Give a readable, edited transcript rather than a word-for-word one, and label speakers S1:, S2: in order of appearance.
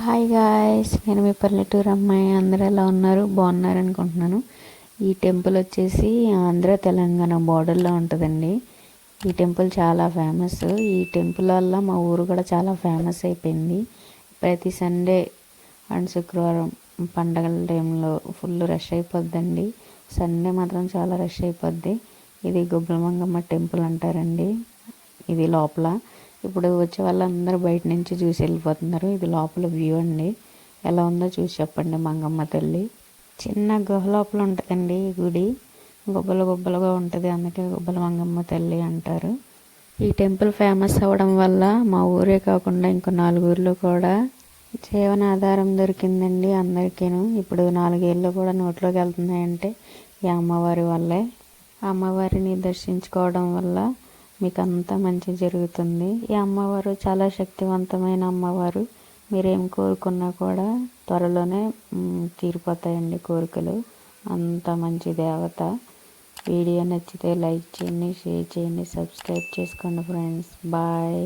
S1: Hi guys, నేను మీ పల్లెటూరు అమ్మాయి. అందరూ ఎలా ఉన్నారు? బాగున్నారు అనుకుంటున్నాను. ఈ టెంపుల్ వచ్చేసి ఆంధ్ర తెలంగాణ బోర్డర్లో ఉంటుందండి. ఈ టెంపుల్ చాలా ఫేమస్. ఈ టెంపుల్ వల్ల మా ఊరు కూడా చాలా ఫేమస్ అయిపోయింది. ప్రతి సండే అండ్ శుక్రవారం పండగల టైంలో ఫుల్ రష్ అయిపోద్దండి. సండే మాత్రం చాలా రష్ అయిపోద్ది. ఇది గుబ్బలమంగమ్మ టెంపుల్ అంటారండి. ఇది లోపల ఇప్పుడు వచ్చే వాళ్ళందరూ బయట నుంచి చూసి వెళ్ళిపోతున్నారు. ఇది లోపల వ్యూ అండి. ఎలా ఉందో చూసి చెప్పండి. మంగమ్మ తల్లి చిన్న గుహ లోపల ఉంటుందండి ఈ గుడి. గుబ్బలు గుబ్బలుగా ఉంటుంది, అందుకే గుబ్బల మంగమ్మ తల్లి అంటారు. ఈ టెంపుల్ ఫేమస్ అవ్వడం వల్ల మా ఊరే కాకుండా ఇంకో 4 ఊర్లు కూడా జీవనాధారం దొరికిందండి అందరికీను. ఇప్పుడు 4 ఏళ్ళు కూడా నోట్లోకి వెళ్తున్నాయంటే ఈ అమ్మవారి వల్లే. అమ్మవారిని దర్శించుకోవడం వల్ల మీకు అంతా మంచి జరుగుతుంది. ఈ అమ్మవారు చాలా శక్తివంతమైన అమ్మవారు. మీరేం కోరుకున్నా కూడా త్వరలోనే తీరిపోతాయండి కోరికలు. అంత మంచి దేవత. వీడియో నచ్చితే లైక్ చేయండి, షేర్ చేయండి, సబ్స్క్రైబ్ చేసుకోండి ఫ్రెండ్స్. బాయ్.